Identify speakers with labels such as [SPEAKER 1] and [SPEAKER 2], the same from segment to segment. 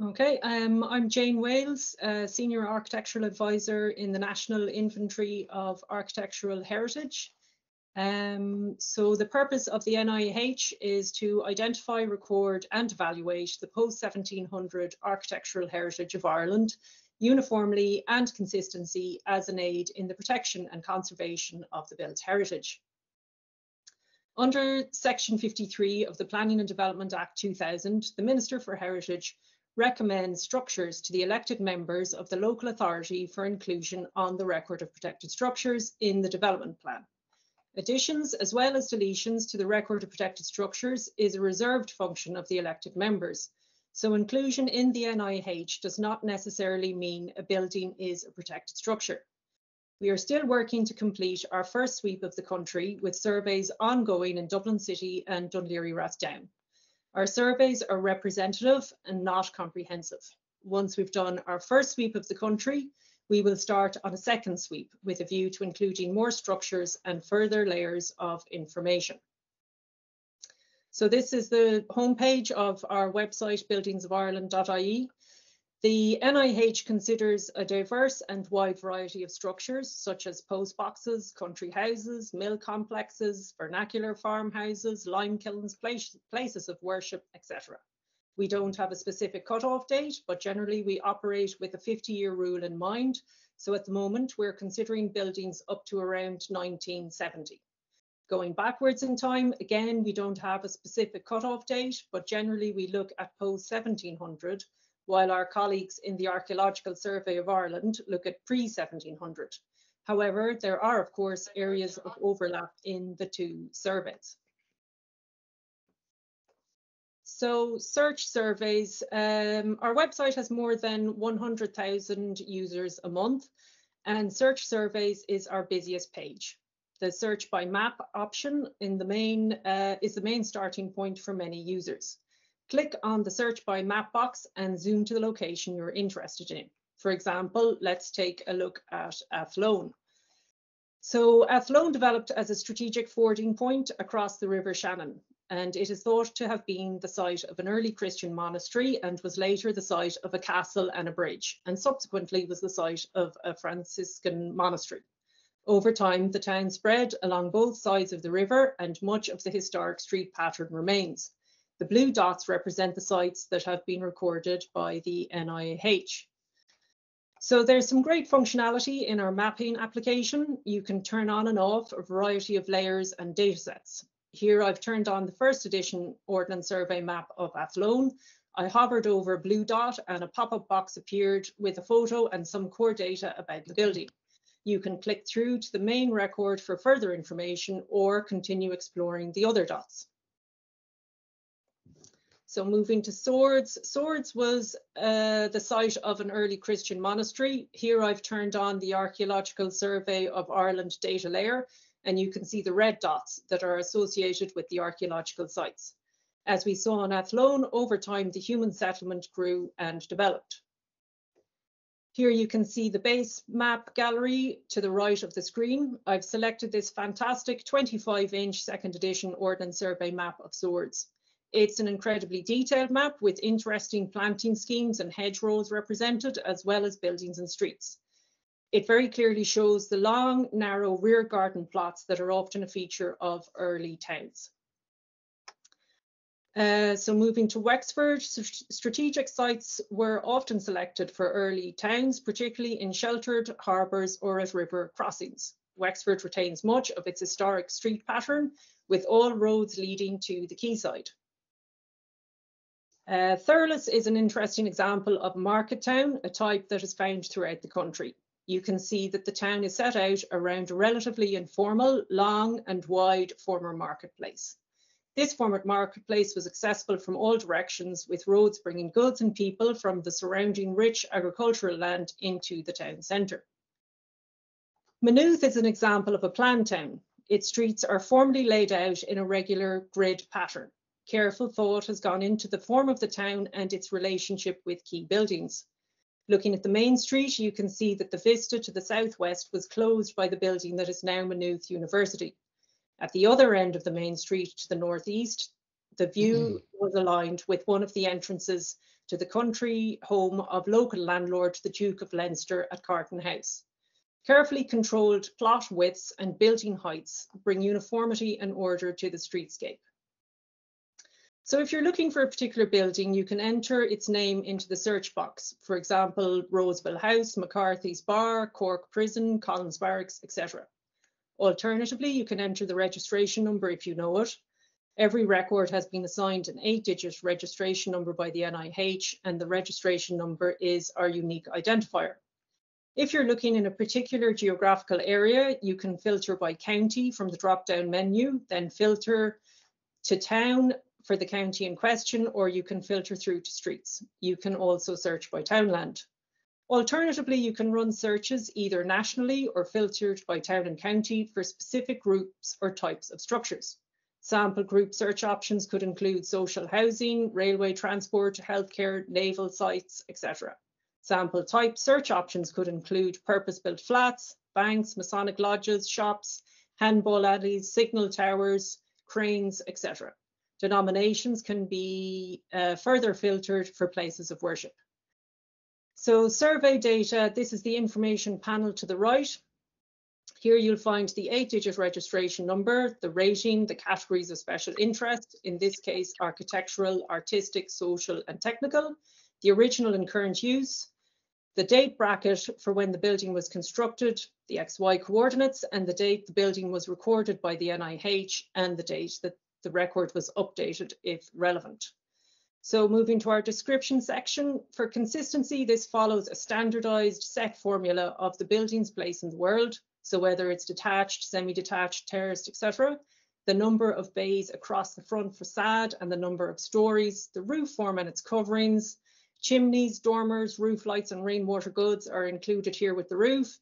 [SPEAKER 1] Okay, I'm Jane Wales, Senior Architectural Advisor in the National Inventory of Architectural Heritage. So the purpose of the NIH is to identify, record and evaluate the post-1700 architectural heritage of Ireland uniformly and consistency as an aid in the protection and conservation of the built heritage. Under Section 53 of the Planning and Development Act 2000, the Minister for Heritage recommends structures to the elected members of the local authority for inclusion on the record of protected structures in the development plan. Additions as well as deletions to the record of protected structures is a reserved function of the elected members. So inclusion in the NIH does not necessarily mean a building is a protected structure. We are still working to complete our first sweep of the country with surveys ongoing in Dublin City and Dún Laoghaire-Rathdown. Our surveys are representative and not comprehensive. Once we've done our first sweep of the country, we will start on a second sweep with a view to including more structures and further layers of information. So this is the homepage of our website, buildingsofireland.ie. The NIH considers a diverse and wide variety of structures, such as post boxes, country houses, mill complexes, vernacular farmhouses, lime kilns, places of worship, etc. We don't have a specific cutoff date, but generally we operate with a 50-year rule in mind. So at the moment, we're considering buildings up to around 1970. Going backwards in time, again, we don't have a specific cutoff date, but generally we look at post-1700, while our colleagues in the Archaeological Survey of Ireland look at pre-1700. However, there are, of course, areas of overlap in the two surveys. So search surveys, our website has more than 100,000 users a month, and search surveys is our busiest page. The search by map option in the main is the main starting point for many users. Click on the search by map box and zoom to the location you're interested in. For example, let's take a look at Athlone. So Athlone developed as a strategic fording point across the River Shannon, and it is thought to have been the site of an early Christian monastery and was later the site of a castle and a bridge, and subsequently was the site of a Franciscan monastery. Over time, the town spread along both sides of the river and much of the historic street pattern remains. The blue dots represent the sites that have been recorded by the NIH. So there's some great functionality in our mapping application. You can turn on and off a variety of layers and datasets. Here I've turned on the first edition Ordnance Survey map of Athlone. I hovered over a blue dot and a pop-up box appeared with a photo and some core data about the building. You can click through to the main record for further information or continue exploring the other dots. So moving to Swords. Swords was the site of an early Christian monastery. Here I've turned on the Archaeological Survey of Ireland data layer, and you can see the red dots that are associated with the archaeological sites. As we saw in Athlone, over time the human settlement grew and developed. Here you can see the base map gallery to the right of the screen. I've selected this fantastic 25-inch second edition Ordnance Survey map of Swords. It's an incredibly detailed map with interesting planting schemes and hedgerows represented, as well as buildings and streets. It very clearly shows the long, narrow rear garden plots that are often a feature of early towns. So moving to Wexford, strategic sites were often selected for early towns, particularly in sheltered harbours or at river crossings. Wexford retains much of its historic street pattern, with all roads leading to the quayside. Thurles is an interesting example of market town, a type that is found throughout the country. You can see that the town is set out around a relatively informal, long and wide former marketplace. This former marketplace was accessible from all directions, with roads bringing goods and people from the surrounding rich agricultural land into the town centre. Maynooth is an example of a planned town. Its streets are formally laid out in a regular grid pattern. Careful thought has gone into the form of the town and its relationship with key buildings. Looking at the main street, you can see that the vista to the southwest was closed by the building that is now Maynooth University. At the other end of the main street to the northeast, The view was aligned with one of the entrances to the country home of local landlord, the Duke of Leinster at Carton House. Carefully controlled plot widths and building heights bring uniformity and order to the streetscape. So if you're looking for a particular building, you can enter its name into the search box. For example, Roseville House, McCarthy's Bar, Cork Prison, Collins Barracks, etc. Alternatively, you can enter the registration number if you know it. Every record has been assigned an 8-digit registration number by the NIH, and the registration number is our unique identifier. If you're looking in a particular geographical area, you can filter by county from the drop-down menu, then filter to town for the county in question, or you can filter through to streets. You can also search by townland. Alternatively, you can run searches either nationally or filtered by town and county for specific groups or types of structures. Sample group search options could include social housing, railway transport, healthcare, naval sites, etc. Sample type search options could include purpose-built flats, banks, Masonic lodges, shops, handball alleys, signal towers, cranes, etc. Denominations can be further filtered for places of worship. So survey data, this is the information panel to the right. Here you'll find the 8-digit registration number, the rating, the categories of special interest, in this case, architectural, artistic, social, and technical, the original and current use, the date bracket for when the building was constructed, the XY coordinates, and the date the building was recorded by the NIH, and the date that the record was updated if relevant. So moving to our description section, for consistency, this follows a standardized set formula of the building's place in the world. So whether it's detached, semi-detached, terraced, etc., the number of bays across the front facade and the number of stories, the roof form and its coverings, chimneys, dormers, roof lights and rainwater goods are included here with the roof.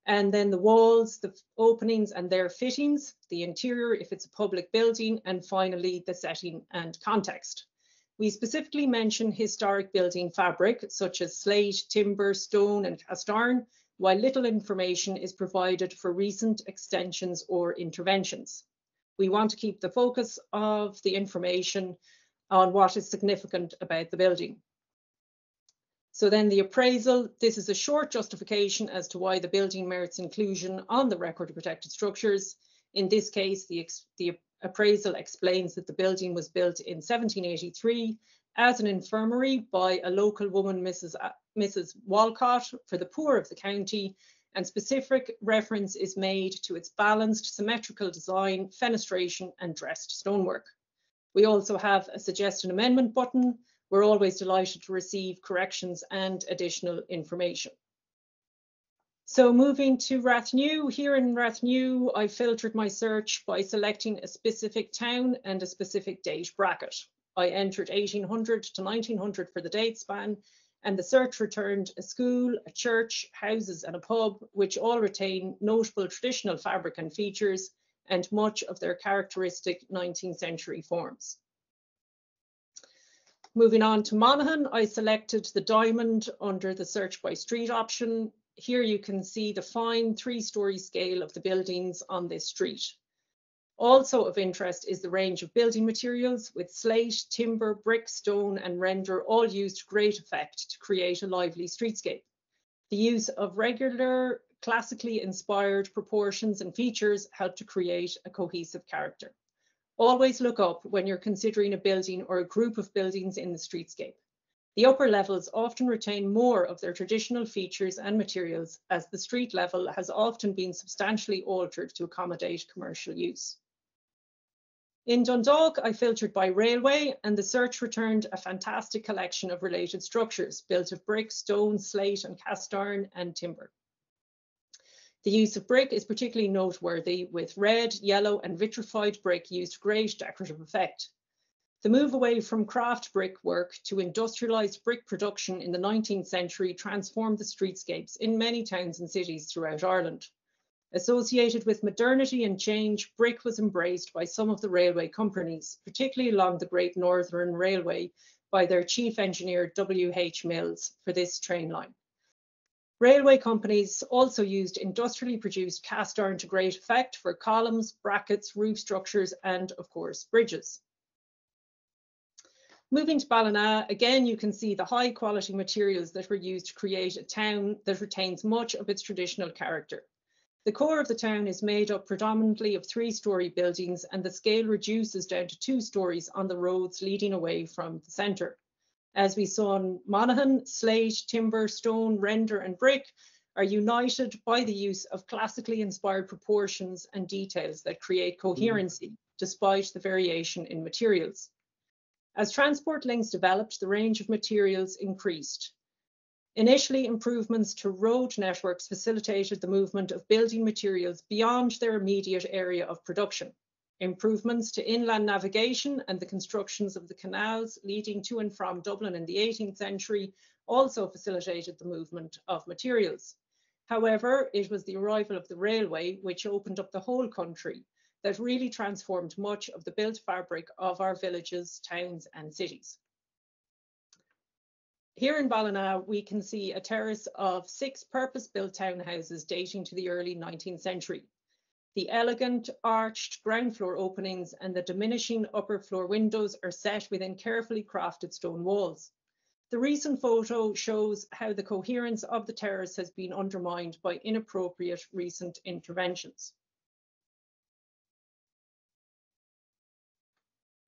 [SPEAKER 1] And then the walls, the openings and their fittings, the interior if it's a public building, and finally the setting and context. We specifically mention historic building fabric such as slate, timber, stone and cast iron, while little information is provided for recent extensions or interventions. We want to keep the focus of the information on what is significant about the building. So then the appraisal, this is a short justification as to why the building merits inclusion on the record of protected structures. In this case, the appraisal explains that the building was built in 1783 as an infirmary by a local woman, Mrs. Walcott, for the poor of the county, and specific reference is made to its balanced, symmetrical design, fenestration, and dressed stonework. We also have a suggest an amendment button. We're always delighted to receive corrections and additional information. So moving to Rathnew, here in Rathnew, I filtered my search by selecting a specific town and a specific date bracket. I entered 1800 to 1900 for the date span, and the search returned a school, a church, houses, and a pub, which all retain notable traditional fabric and features and much of their characteristic 19th century forms. Moving on to Monaghan, I selected the diamond under the search by street option. Here you can see the fine 3-story scale of the buildings on this street. Also of interest is the range of building materials with slate, timber, brick, stone and render all used to great effect to create a lively streetscape. The use of regular, classically inspired proportions and features help to create a cohesive character. Always look up when you're considering a building or a group of buildings in the streetscape. The upper levels often retain more of their traditional features and materials, as the street level has often been substantially altered to accommodate commercial use. In Dundalk, I filtered by railway, and the search returned a fantastic collection of related structures built of brick, stone, slate and cast iron and timber. The use of brick is particularly noteworthy, with red, yellow and vitrified brick used to great decorative effect. The move away from craft brickwork to industrialised brick production in the 19th century transformed the streetscapes in many towns and cities throughout Ireland. Associated with modernity and change, brick was embraced by some of the railway companies, particularly along the Great Northern Railway by their chief engineer W.H. Mills for this train line. Railway companies also used industrially produced cast iron to great effect for columns, brackets, roof structures, and of course, bridges. Moving to Ballina, again, you can see the high quality materials that were used to create a town that retains much of its traditional character. The core of the town is made up predominantly of 3-storey buildings, and the scale reduces down to 2 stories on the roads leading away from the centre. As we saw in Monaghan, slate, timber, stone, render and brick are united by the use of classically inspired proportions and details that create coherency despite the variation in materials. As transport links developed, the range of materials increased. Initially, improvements to road networks facilitated the movement of building materials beyond their immediate area of production. Improvements to inland navigation and the constructions of the canals leading to and from Dublin in the 18th century also facilitated the movement of materials. However, it was the arrival of the railway, which opened up the whole country, that really transformed much of the built fabric of our villages, towns and cities. Here in Ballina, we can see a terrace of 6 purpose-built townhouses dating to the early 19th century. The elegant arched ground floor openings and the diminishing upper floor windows are set within carefully crafted stone walls. The recent photo shows how the coherence of the terrace has been undermined by inappropriate recent interventions.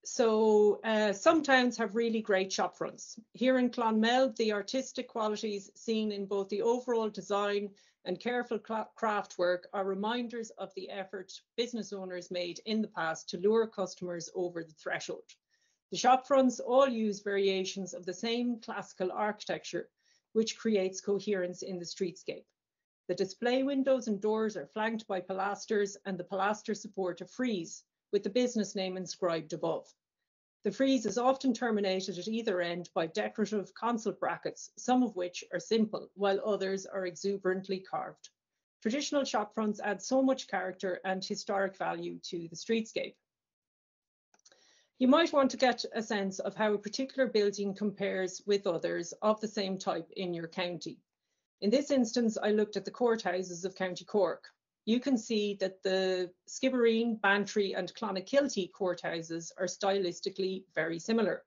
[SPEAKER 1] So some towns have really great shop fronts. Here in Clonmel, the artistic qualities seen in both the overall design and careful craft work are reminders of the effort business owners made in the past to lure customers over the threshold. The shop fronts all use variations of the same classical architecture, which creates coherence in the streetscape. The display windows and doors are flanked by pilasters, and the pilasters support a frieze with the business name inscribed above. The frieze is often terminated at either end by decorative console brackets, some of which are simple, while others are exuberantly carved. Traditional shop fronts add so much character and historic value to the streetscape. You might want to get a sense of how a particular building compares with others of the same type in your county. In this instance, I looked at the courthouses of County Cork. You can see that the Skibbereen, Bantry and Clonakilty courthouses are stylistically very similar.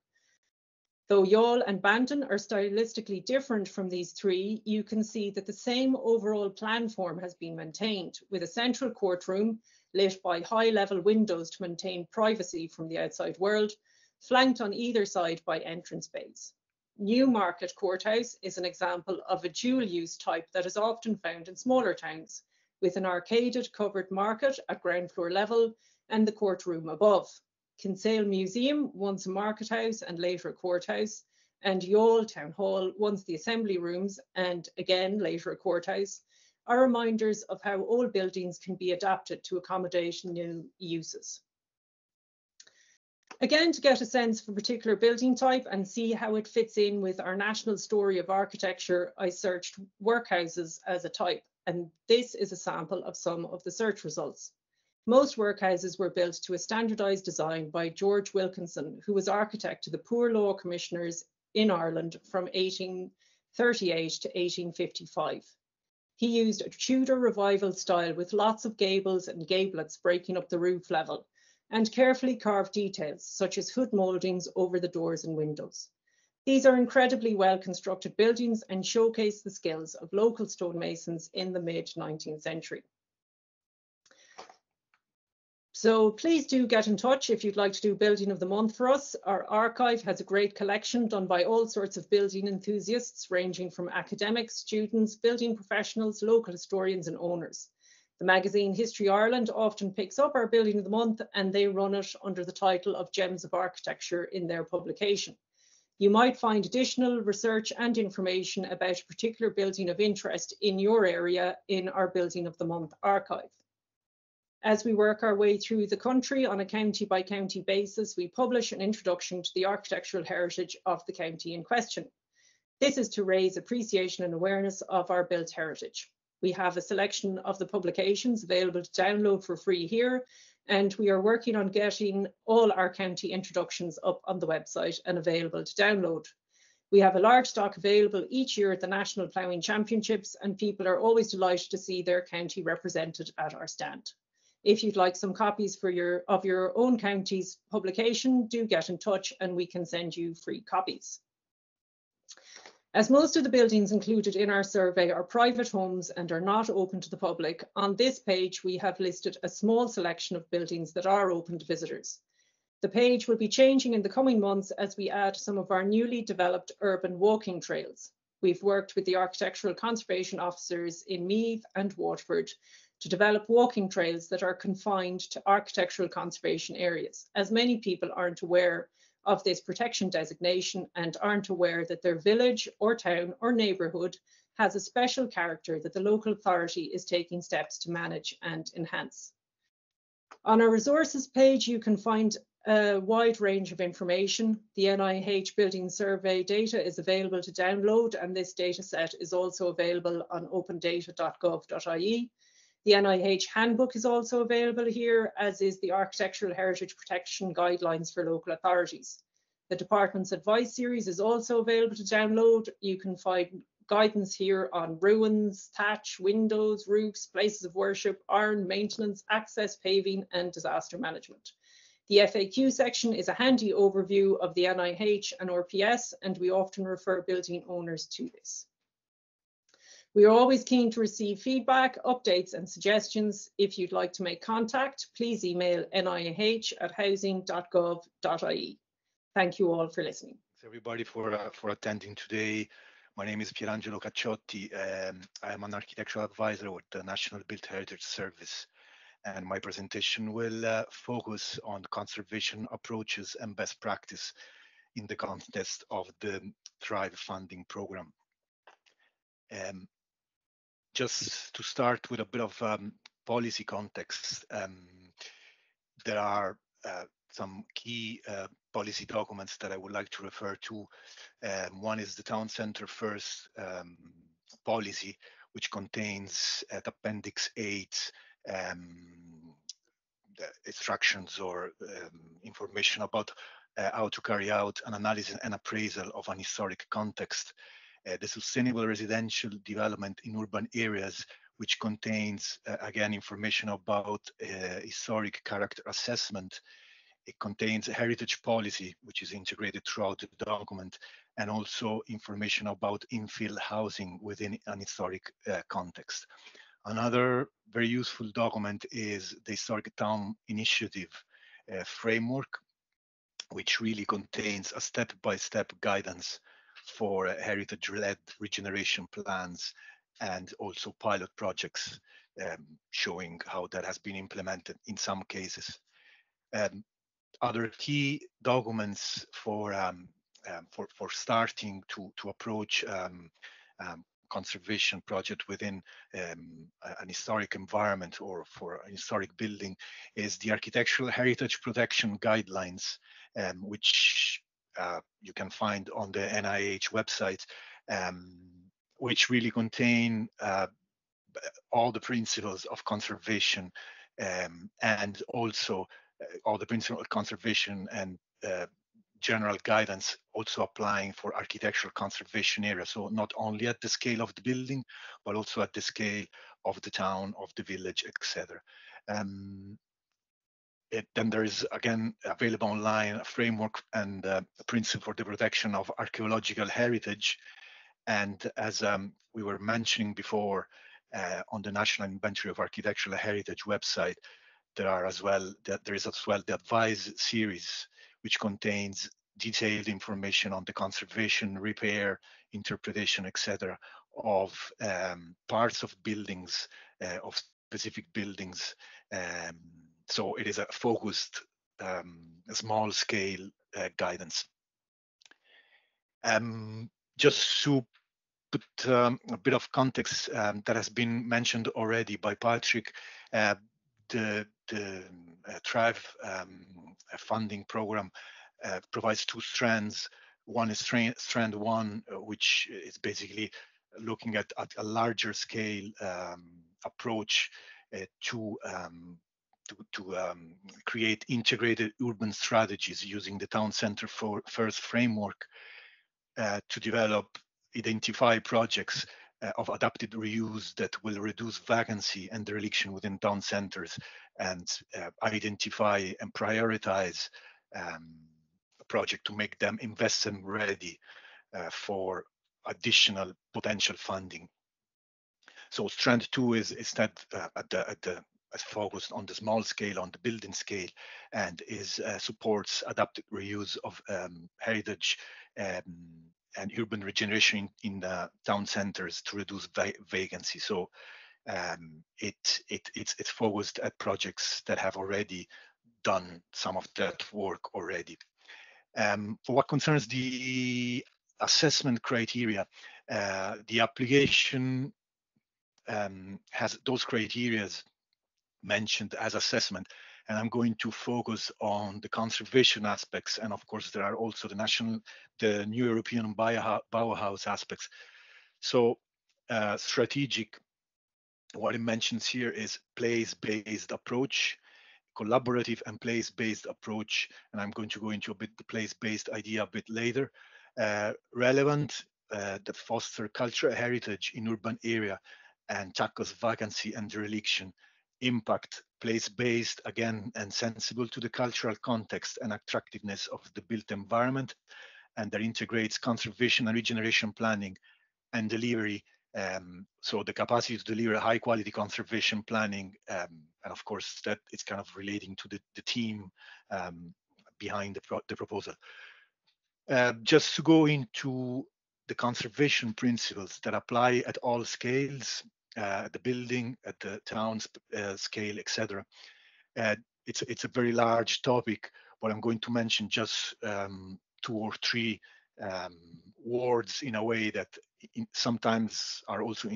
[SPEAKER 1] Though Youghal and Bandon are stylistically different from these 3, you can see that the same overall plan form has been maintained, with a central courtroom lit by high-level windows to maintain privacy from the outside world, flanked on either side by entrance bays. Newmarket Courthouse is an example of a dual-use type that is often found in smaller towns, with an arcaded covered market at ground floor level and the courtroom above. Kinsale Museum, once a market house and later a courthouse, and Youghal Town Hall, once the assembly rooms and again later a courthouse, are reminders of how old buildings can be adapted to accommodate new uses. Again, to get a sense of a particular building type and see how it fits in with our national story of architecture, I searched workhouses as a type, and this is a sample of some of the search results. Most workhouses were built to a standardised design by George Wilkinson, who was architect to the Poor Law Commissioners in Ireland from 1838 to 1855. He used a Tudor revival style with lots of gables and gablets breaking up the roof level, and carefully carved details such as hood mouldings over the doors and windows. These are incredibly well constructed buildings and showcase the skills of local stonemasons in the mid-19th century. So please do get in touch if you'd like to do Building of the Month for us. Our archive has a great collection done by all sorts of building enthusiasts, ranging from academics, students, building professionals, local historians and owners. The magazine History Ireland often picks up our Building of the Month, and they run it under the title of Gems of Architecture in their publication. You might find additional research and information about a particular building of interest in your area in our Building of the Month archive. As we work our way through the country on a county by county basis, we publish an introduction to the architectural heritage of the county in question. This is to raise appreciation and awareness of our built heritage. We have a selection of the publications available to download for free here, and we are working on getting all our county introductions up on the website and available to download. We have a large stock available each year at the National Ploughing Championships, and people are always delighted to see their county represented at our stand. If you'd like some copies of your own county's publication, do get in touch and we can send you free copies. As most of the buildings included in our survey are private homes and are not open to the public, on this page we have listed a small selection of buildings that are open to visitors. The page will be changing in the coming months as we add some of our newly developed urban walking trails. We've worked with the architectural conservation officers in Meath and Waterford to develop walking trails that are confined to architectural conservation areas, as many people aren't aware of this protection designation and aren't aware that their village or town or neighbourhood has a special character that the local authority is taking steps to manage and enhance. On our resources page, you can find a wide range of information. The NIH building survey data is available to download, and this data set is also available on opendata.gov.ie. The NIH handbook is also available here, as is the Architectural Heritage Protection Guidelines for local authorities. The Department's advice series is also available to download. You can find guidance here on ruins, thatch, windows, roofs, places of worship, iron maintenance, access, paving, and disaster management. The FAQ section is a handy overview of the NIH and RPS, and we often refer building owners to this. We are always keen to receive feedback, updates and suggestions. If you'd like to make contact, please email nih@housing.gov.ie. Thank you all for listening.
[SPEAKER 2] Thanks everybody for attending today. My name is Pierangelo Cacciotti. I am an architectural advisor with the National Built Heritage Service, and my presentation will focus on conservation approaches and best practice in the context of the Thrive funding program. Just to start with a bit of policy context, there are some key policy documents that I would like to refer to. One is the Town Centre First policy, which contains at Appendix 8 instructions or information about how to carry out an analysis and appraisal of an historic context. The sustainable residential development in urban areas, which contains, again, information about historic character assessment. It contains a heritage policy, which is integrated throughout the document, and also information about infill housing within an historic context. Another very useful document is the Historic Town Initiative framework, which really contains a step-by-step guidance for heritage-led regeneration plans and also pilot projects, showing how that has been implemented in some cases. Other key documents for starting to approach conservation project within an historic environment or for an historic building is the Architectural Heritage Protection Guidelines, which you can find on the NIH website, which really contain all the principles of conservation and also all the principles of conservation and general guidance also applying for architectural conservation areas. So not only at the scale of the building, but also at the scale of the town, of the village, etc. Then there is, again, available online a framework and a principle for the protection of archaeological heritage. And as we were mentioning before, on the National Inventory of Architectural Heritage website, there is as well the advice series, which contains detailed information on the conservation, repair, interpretation, etc., of parts of buildings, of specific buildings. So it is a focused, small-scale guidance. Just to put a bit of context that has been mentioned already by Patrick, the Thrive funding program provides two strands. One is strand one, which is basically looking at a larger scale approach to create integrated urban strategies using the Town Centre First framework to identify projects of adapted reuse that will reduce vacancy and dereliction within town centers and identify and prioritize a project to make them investment ready for additional potential funding. So strand 2 is that focused on the small scale, on the building scale, and is supports adaptive reuse of heritage and urban regeneration in the town centers to reduce vacancy. So it's focused at projects that have already done some of that work already. For what concerns the assessment criteria, the application has those criteria mentioned as assessment, and I'm going to focus on the conservation aspects, and of course there are also the new European Bauhaus aspects. So strategic, what it mentions here is place-based approach, collaborative and place-based approach, and I'm going to go into a bit the place-based idea a bit later. Relevant, that foster cultural heritage in urban area and tackles vacancy and dereliction. Impact, place-based again and sensible to the cultural context and attractiveness of the built environment, and that integrates conservation and regeneration planning and delivery. So the capacity to deliver high quality conservation planning, and of course that it's kind of relating to the team behind the proposal. Just to go into the conservation principles that apply at all scales, at the building, at the town's scale, etc. It's a very large topic, but I'm going to mention just 2 or 3 words in a way that sometimes are also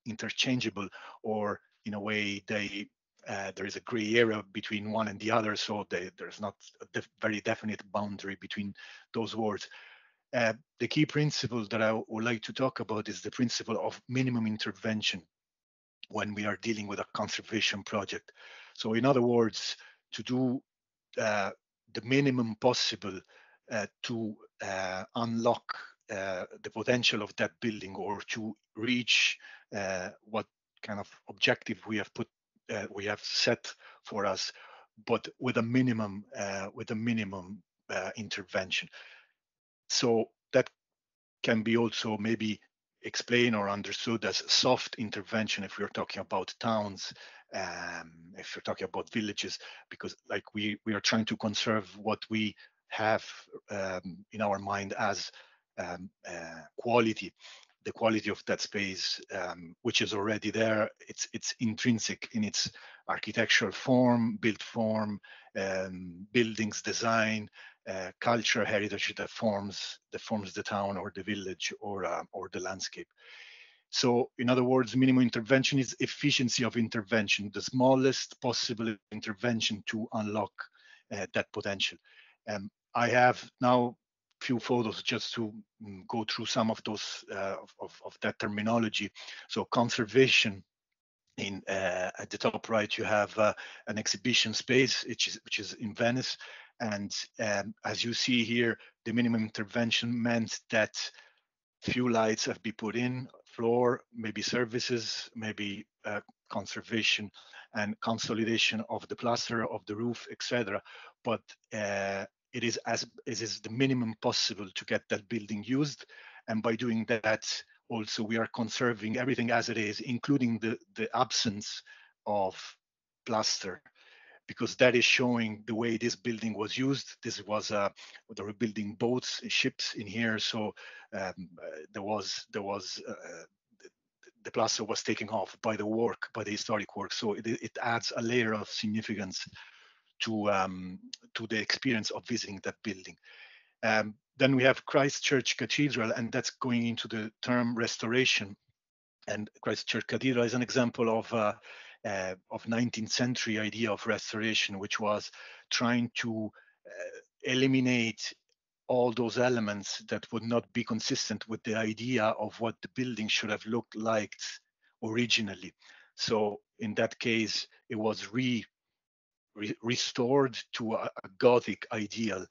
[SPEAKER 2] interchangeable, or in a way they there is a gray area between one and the other, so there's not a very definite boundary between those words. The key principle that I would like to talk about is the principle of minimum intervention when we are dealing with a conservation project. So in other words, to do the minimum possible to unlock the potential of that building, or to reach what kind of objective we have set for us, but with a minimum intervention. So that can be also maybe explained or understood as soft intervention if we're talking about towns, if you're talking about villages, because like we are trying to conserve what we have in our mind as quality, the quality of that space, which is already there. It's intrinsic in its architectural form, built form, buildings design, cultural heritage that forms the town or the village or the landscape. So in other words, minimum intervention is efficiency of intervention, the smallest possible intervention to unlock that potential. I have now few photos just to go through some of those of that terminology. So conservation, in at the top right you have an exhibition space which is in Venice, and as you see here, the minimum intervention meant that few lights have been put in, floor, maybe services, maybe conservation and consolidation of the plaster of the roof, etc. But it is the minimum possible to get that building used, and by doing that also we are conserving everything as it is, including the absence of plaster, because that is showing the way this building was used. This was they were building boats, ships in here, so there was the plaster was taken off by the historic work. So it adds a layer of significance to the experience of visiting that building. Then we have Christ Church Cathedral, and that's going into the term restoration. And Christ Church Cathedral is an example of 19th century idea of restoration, which was trying to eliminate all those elements that would not be consistent with the idea of what the building should have looked like originally. So in that case, it was restored to a Gothic ideal,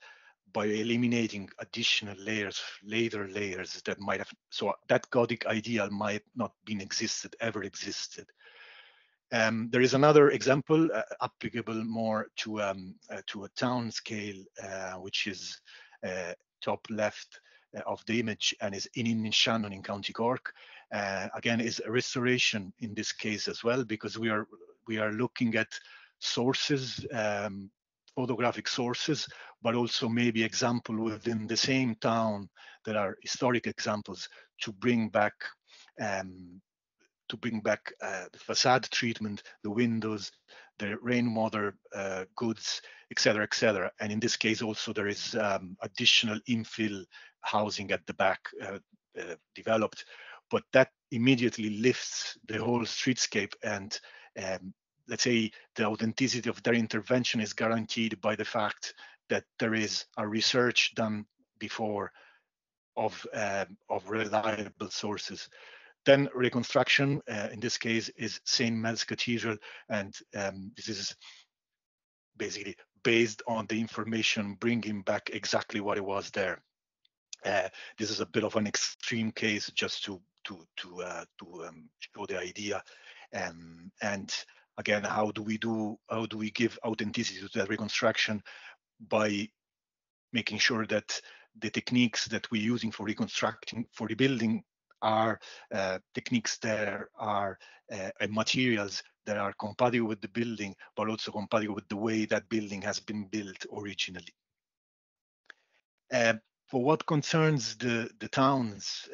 [SPEAKER 2] by eliminating additional layers, later layers that might have, so that Gothic ideal might not been ever existed. There is another example applicable more to a town scale, which is top left of the image, and is in Inishannon in County Cork. Again, is a restoration in this case as well, because we are looking at sources, photographic sources, but also maybe example within the same town that are historic examples to bring back the facade treatment, the windows, the rainwater goods, etc., etc. And in this case, also there is additional infill housing at the back developed, but that immediately lifts the whole streetscape, and let's say the authenticity of their intervention is guaranteed by the fact that there is a research done before of reliable sources. Then reconstruction, in this case, is St. Mel's Cathedral, and this is basically based on the information, bringing back exactly what it was there. This is a bit of an extreme case, just to show the idea. And again, how do we give authenticity to that reconstruction? By making sure that the techniques that we're using for reconstructing, for rebuilding, are techniques that are and materials that are compatible with the building, but also compatible with the way that building has been built originally. For what concerns the towns,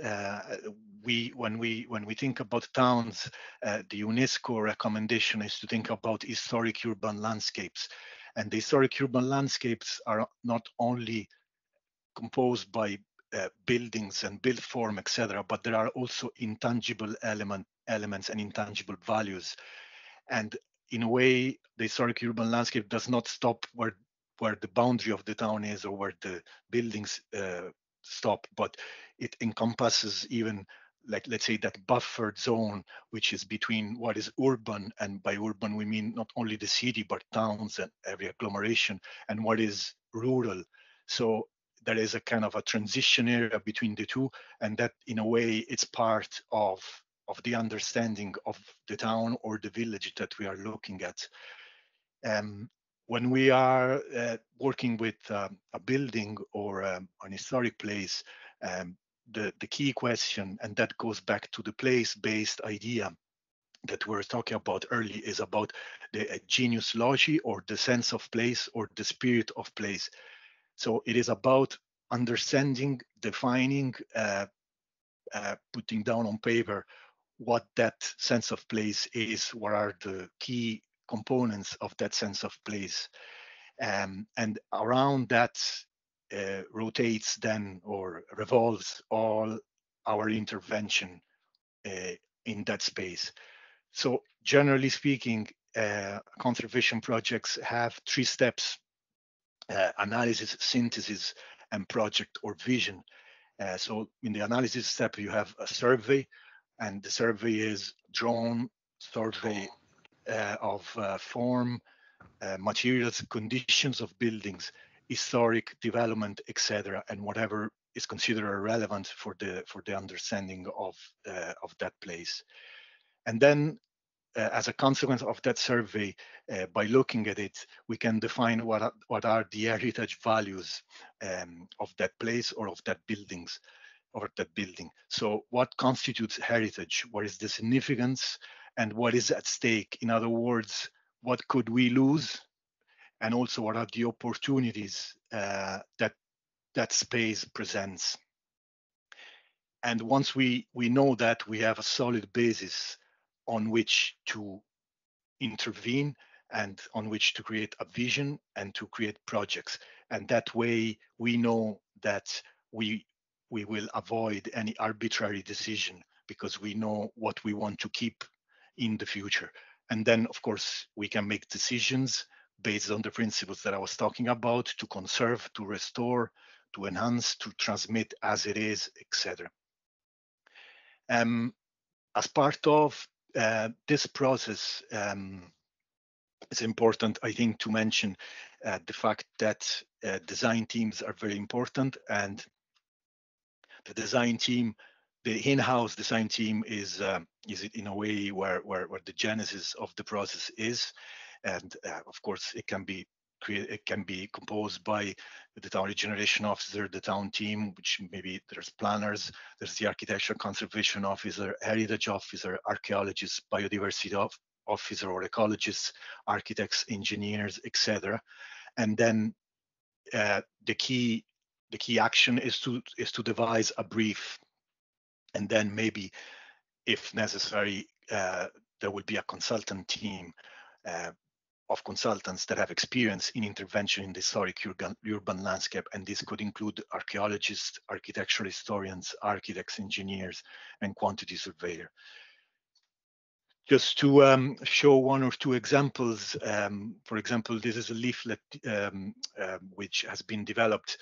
[SPEAKER 2] when we think about towns, the UNESCO recommendation is to think about historic urban landscapes, and the historic urban landscapes are not only composed by buildings and built form, etc., but there are also intangible elements and intangible values. And in a way, the historic urban landscape does not stop where the boundary of the town is or where the buildings stop, but it encompasses even, like, let's say, that buffered zone, which is between what is urban, and by urban we mean not only the city, but towns and every agglomeration, and what is rural. So there is a kind of a transition area between the two, and that in a way it's part of the understanding of the town or the village that we are looking at. When we are working with a building or an historic place, the key question, and that goes back to the place-based idea that we were talking about earlier, is about the genius loci, or the sense of place, or the spirit of place. So it is about understanding, defining, putting down on paper what that sense of place is, what are the key components of that sense of place. And around that rotates then, or revolves, all our intervention in that space. So generally speaking, conservation projects have 3 steps: analysis, synthesis, and project or vision. So in the analysis step, you have a survey, and the survey is drawn survey of form, materials, conditions of buildings, historic development, etc., and whatever is considered relevant for the understanding of that place. And then, as a consequence of that survey, by looking at it, we can define what are the heritage values of that place or of that buildings, or that building. So what constitutes heritage? What is the significance, and what is at stake? In other words, what could we lose? And also, what are the opportunities that space presents? And once we know that, we have a solid basis on which to intervene, and on which to create a vision and to create projects. And that way we know that we will avoid any arbitrary decision, because we know what we want to keep in the future. And then, of course, we can make decisions based on the principles that I was talking about, to conserve, to restore, to enhance, to transmit as it is, etc. As part of this process, it's important, I think, to mention the fact that design teams are very important, and the design team, the in-house design team, is it in a way where the genesis of the process is, and of course it can be composed by the town regeneration officer, the town team, which maybe there's planners, there's the architecture conservation officer, heritage officer, archaeologists, biodiversity officer or ecologists, architects, engineers, etc. And then the key action is to devise a brief, and then maybe, if necessary, there will be a consultant team of consultants that have experience in intervention in the historic urban landscape, and this could include archaeologists, architectural historians, architects, engineers, and quantity surveyor. Just to show one or two examples, for example, this is a leaflet which has been developed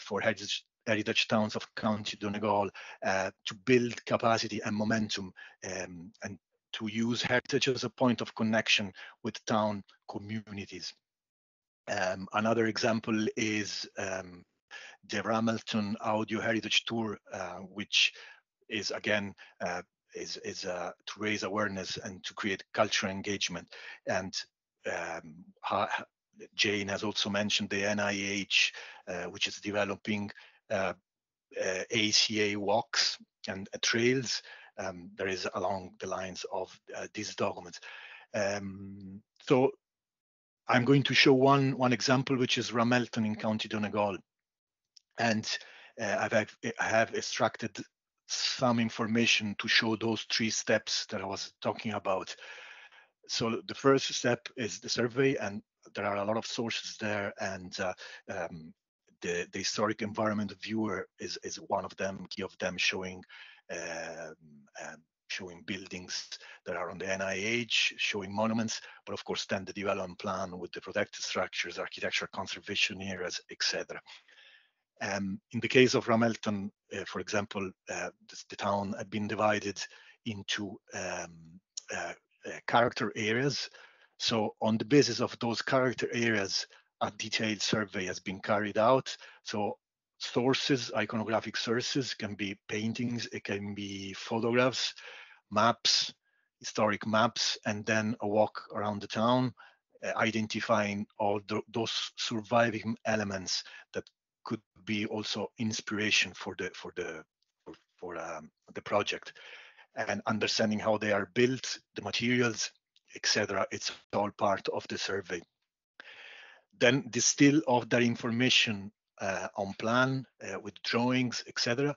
[SPEAKER 2] for heritage towns of County Donegal to build capacity and momentum, and to use heritage as a point of connection with town communities. Another example is the Ramelton Audio Heritage Tour, which is again to raise awareness and to create cultural engagement. And Jane has also mentioned the NIH, which is developing ACA walks and trails. There is along the lines of these documents. So I'm going to show one example, which is Ramelton in County Donegal. And I have extracted some information to show those 3 steps that I was talking about. So the first step is the survey, and there are a lot of sources there, and the historic environment viewer is one of them, key of them, showing buildings that are on the NIH, showing monuments, but of course then the development plan with the protected structures, architectural conservation areas, etc. In the case of Ramelton, for example, the town had been divided into character areas. So on the basis of those character areas, a detailed survey has been carried out. So sources, iconographic sources, can be paintings, it can be photographs, maps, historic maps, and then a walk around the town, identifying all those surviving elements that could be also inspiration for the project, and understanding how they are built, the materials, etc. It's all part of the survey. Then distill all that information on plan with drawings, etc.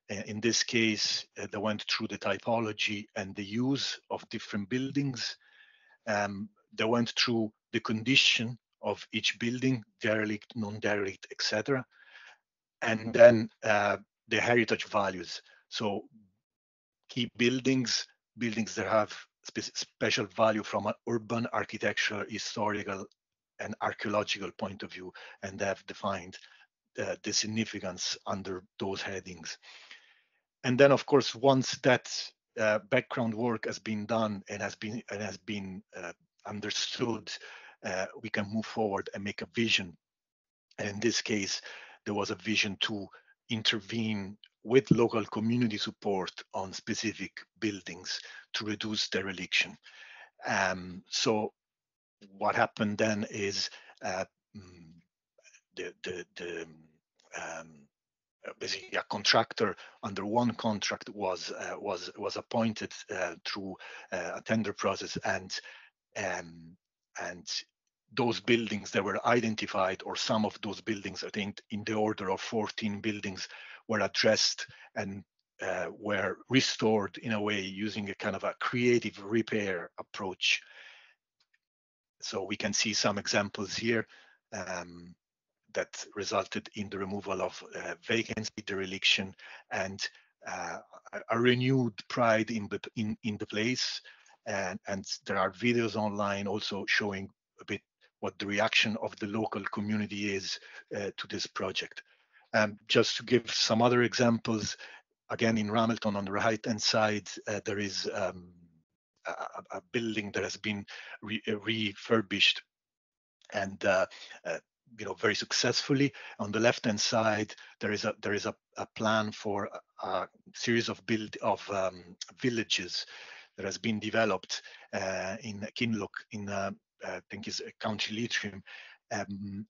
[SPEAKER 2] In this case, they went through the typology and the use of different buildings. They went through the condition of each building, derelict, non-derelict, etc. And then the heritage values. So key buildings that have special value from an urban, architectural, historical, and archaeological point of view, and they have defined the significance under those headings. And then, of course, once that background work has been done and has been understood, we can move forward and make a vision. And in this case, there was a vision to intervene with local community support on specific buildings to reduce dereliction. So what happened then is basically a contractor under one contract was appointed through a tender process, and those buildings that were identified, or some of those buildings, I think in the order of 14 buildings, were addressed and were restored in a way using a kind of a creative repair approach. So we can see some examples here that resulted in the removal of vacancy, dereliction, and a renewed pride in the place. And there are videos online also showing a bit what the reaction of the local community is to this project. Just to give some other examples, again in Ramelton on the right-hand side, there is a building that has been refurbished and very successfully. On the left-hand side, there is a plan for a series of villages that has been developed in Kinloch, in I think is County Leitrim.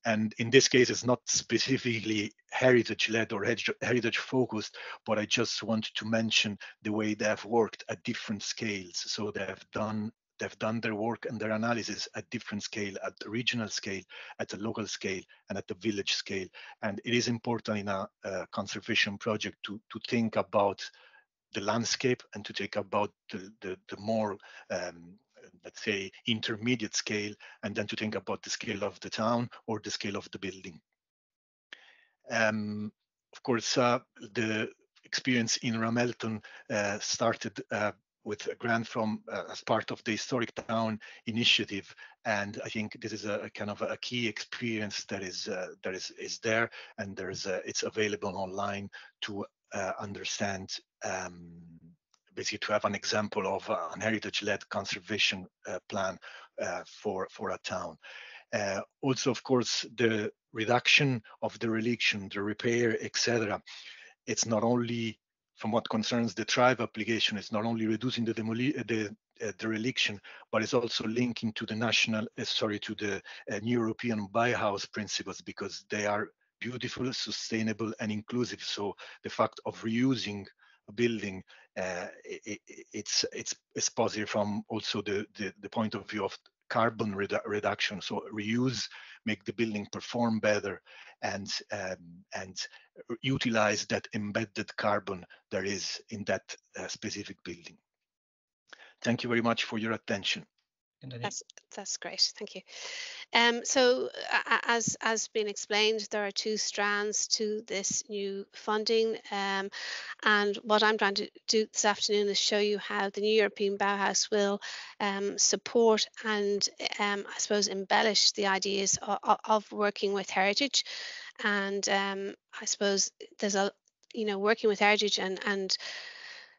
[SPEAKER 2] And in this case, it's not specifically heritage-led or heritage-focused, but I just want to mention the way they have worked at different scales. So they've done their work and their analysis at different scale, at the regional scale, at the local scale, and at the village scale. And it is important in a conservation project to think about the landscape and to think about the more let's say intermediate scale, and then to think about the scale of the town or the scale of the building. Of course, the experience in Ramelton started with a grant from as part of the Historic Town Initiative, and I think this is a kind of a key experience that is there, and it's available online to understand. Basically, to have an example of an heritage-led conservation plan for a town. Also, of course, the reduction of the reliction, the repair, etc. It's not only, from what concerns the Thrive application, it's not only reducing the reliction, but it's also linking to the New European Bauhaus principles, because they are beautiful, sustainable, and inclusive. So the fact of reusing a building, it's positive from also the point of view of carbon reduction. So reuse, make the building perform better, and utilize that embedded carbon there is in that specific building. Thank you very much for your attention.
[SPEAKER 3] That's great, thank you. So as been explained, there are two strands to this new funding, and what I'm trying to do this afternoon is show you how the New European Bauhaus will support and I suppose embellish the ideas of working with heritage. And I suppose there's working with heritage and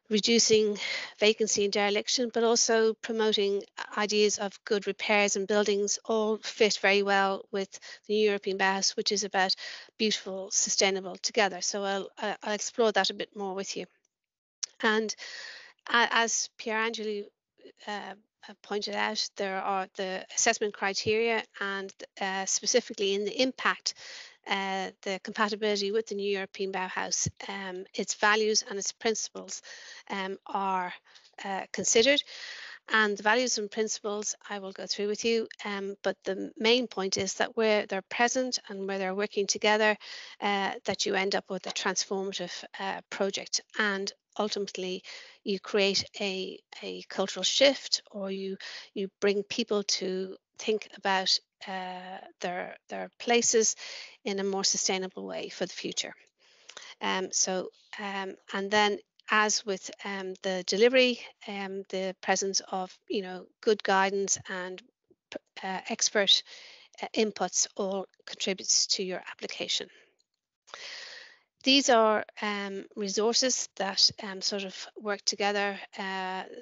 [SPEAKER 3] reducing vacancy and dereliction, but also promoting ideas of good repairs and buildings, all fit very well with the New European Bauhaus, which is about beautiful, sustainable together. So I'll explore that a bit more with you. And as Pierangeli pointed out, there are the assessment criteria, and specifically in the impact, the compatibility with the New European Bauhaus, its values and its principles are considered. And the values and principles I will go through with you, but the main point is that where they're present and where they're working together, that you end up with a transformative project, and ultimately you create a cultural shift, or you bring people to think about their places in a more sustainable way for the future. And then, as with the delivery, the presence of good guidance and expert inputs all contributes to your application. These are resources that sort of work together,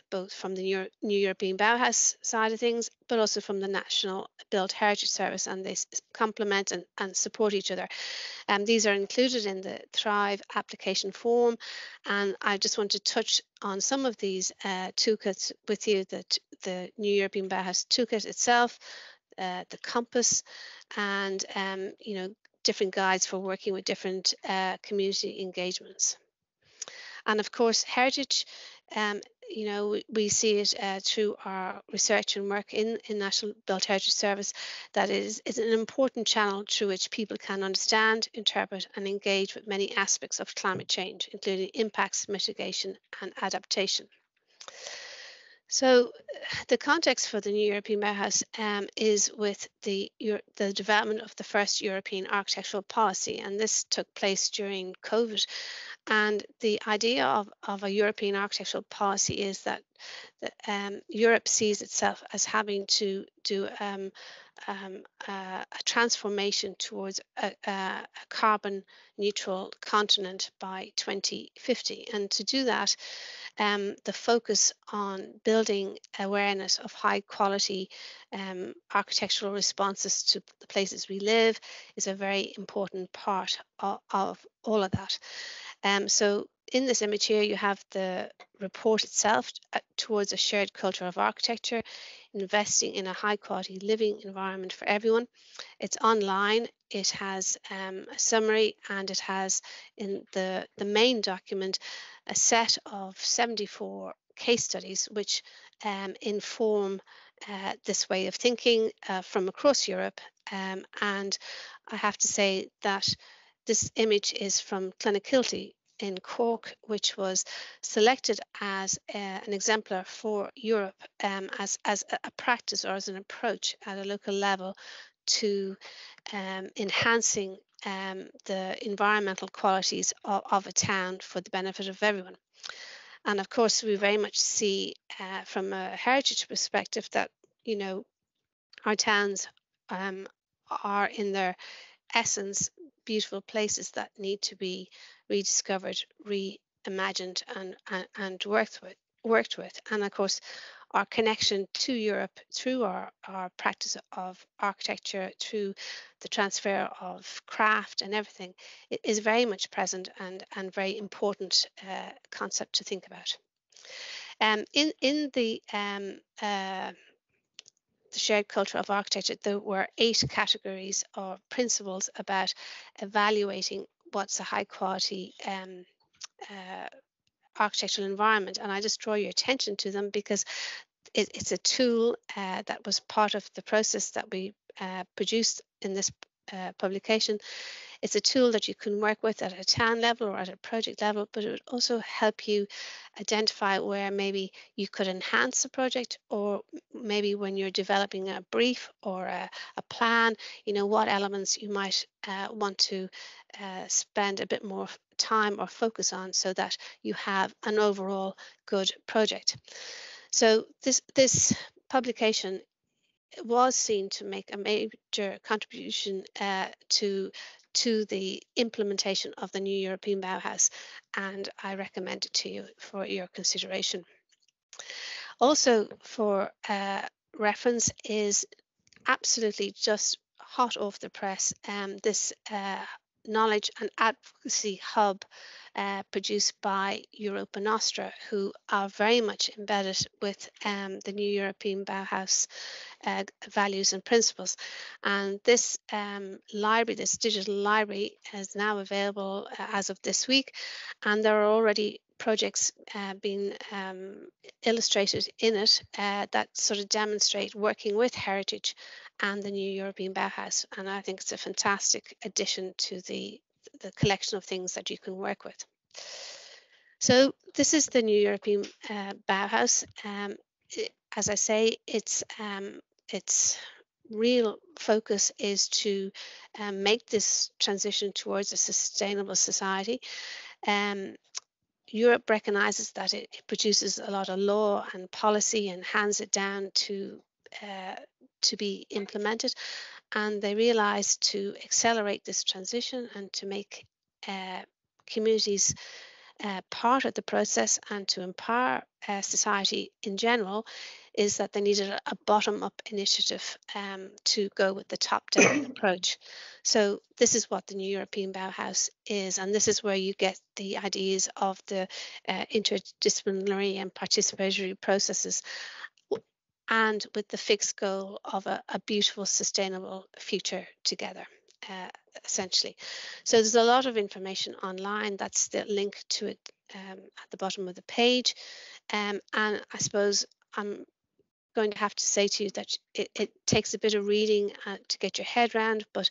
[SPEAKER 3] both from the New European Bauhaus side of things, but also from the National Built Heritage Service, and they complement and support each other. These are included in the Thrive application form, and I just want to touch on some of these toolkits with you, that the New European Bauhaus toolkit itself, the compass, and different guides for working with different community engagements. And of course, heritage, we see it through our research and work in National Built Heritage Service, that is an important channel through which people can understand, interpret and engage with many aspects of climate change, including impacts, mitigation and adaptation. So the context for the New European Bauhaus is with the development of the first European architectural policy, and this took place during COVID. And the idea of a European architectural policy is that Europe sees itself as having to do a transformation towards a carbon neutral continent by 2050. And to do that, the focus on building awareness of high quality architectural responses to the places we live is a very important part of all of that. So in this image here, you have the report itself towards a shared culture of architecture, investing in a high quality living environment for everyone. It's online, it has a summary, and it has in the main document a set of 74 case studies which inform this way of thinking from across Europe. And I have to say that this image is from Clonakilty in Cork, which was selected as an exemplar for Europe as a practice or as an approach at a local level to enhancing the environmental qualities of a town for the benefit of everyone. And of course, we very much see from a heritage perspective that, you know, our towns are in their essence beautiful places that need to be rediscovered, reimagined, and worked with. And of course, our connection to Europe through our practice of architecture, through the transfer of craft and everything, it is very much present and very important concept to think about. In the shared culture of architecture, there were 8 categories or principles about evaluating what's a high quality architectural environment, and I just draw your attention to them because it's a tool that was part of the process that we produced in this publication. It's a tool that you can work with at a town level or at a project level, but it would also help you identify where maybe you could enhance a project, or maybe when you're developing a brief or a plan, you know, what elements you might want to spend a bit more time or focus on so that you have an overall good project. So this publication was seen to make a major contribution to the implementation of the new European Bauhaus, and I recommend it to you for your consideration. Also for reference is absolutely just hot off the press, this knowledge and advocacy hub produced by Europa Nostra, who are very much embedded with the new European Bauhaus values and principles. And this library, this digital library, is now available as of this week, and there are already projects being illustrated in it that sort of demonstrate working with heritage and the new European Bauhaus, and I think it's a fantastic addition to the collection of things that you can work with. So this is the new European Bauhaus. As I say, its real focus is to make this transition towards a sustainable society. Europe recognizes that it produces a lot of law and policy and hands it down to be implemented, and they realize to accelerate this transition and to make communities part of the process and to empower society in general is that they needed a bottom-up initiative to go with the top-down approach. So this is what the new European Bauhaus is, and this is where you get the ideas of the interdisciplinary and participatory processes, and with the fixed goal of a beautiful, sustainable future together, essentially. So there's a lot of information online. That's the link to it at the bottom of the page. And I suppose I'm going to have to say to you that it takes a bit of reading to get your head around, but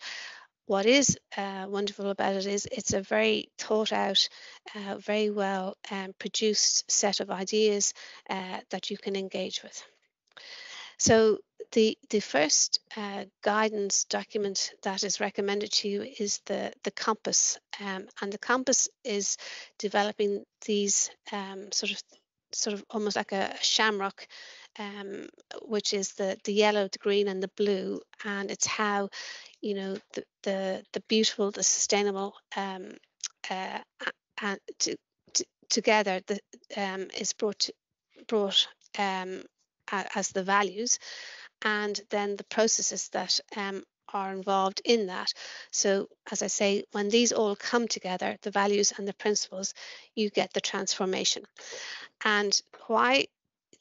[SPEAKER 3] what is wonderful about it is it's a very thought out, very well produced set of ideas that you can engage with. So the first guidance document that is recommended to you is the compass, and the compass is developing these sort of almost like a shamrock which is the yellow, the green, and the blue, and it's how, you know, the beautiful, the sustainable, and together is brought as the values, and then the processes that are involved in that. So as I say, when these all come together, the values and the principles, you get the transformation. And why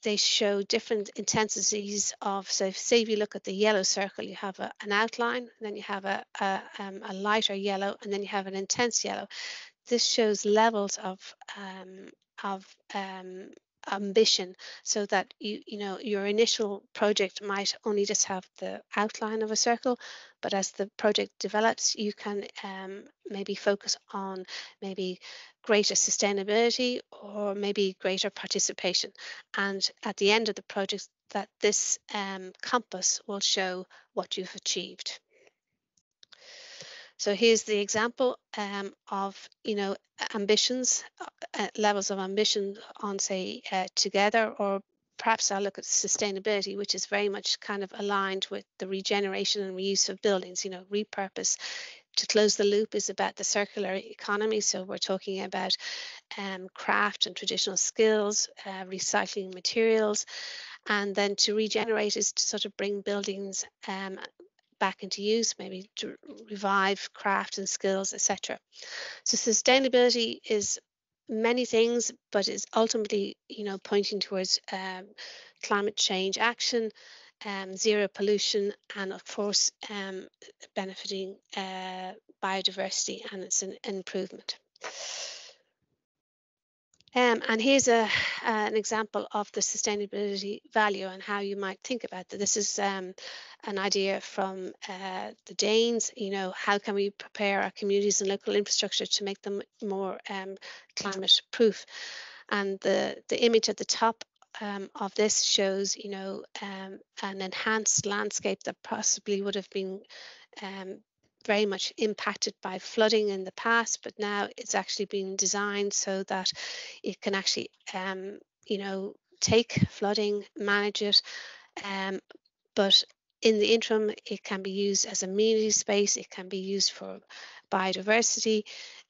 [SPEAKER 3] they show different intensities of, so say if you look at the yellow circle, you have an outline, then you have a lighter yellow, and then you have an intense yellow. This shows levels of ambition, so that you know your initial project might only just have the outline of a circle, but as the project develops, you can maybe focus on maybe greater sustainability or maybe greater participation, and at the end of the project, that this compass will show what you've achieved. So here's the example of, you know, ambitions, levels of ambition on, say, together, or perhaps I'll look at sustainability, which is very much kind of aligned with the regeneration and reuse of buildings. You know, repurpose. To close the loop is about the circular economy. So we're talking about craft and traditional skills, recycling materials, and then to regenerate is to sort of bring buildings back into use, maybe to revive craft and skills, etc. So sustainability is many things, but is ultimately, you know, pointing towards climate change action, zero pollution, and of course benefiting biodiversity and its an improvement. And here's an example of the sustainability value and how you might think about that. This is an idea from the Danes. You know, how can we prepare our communities and local infrastructure to make them more climate proof? And the image at the top of this shows, you know, an enhanced landscape that possibly would have been very much impacted by flooding in the past, but now it's actually been designed so that it can actually, you know, take flooding, manage it, but in the interim, it can be used as amenity space. It can be used for biodiversity.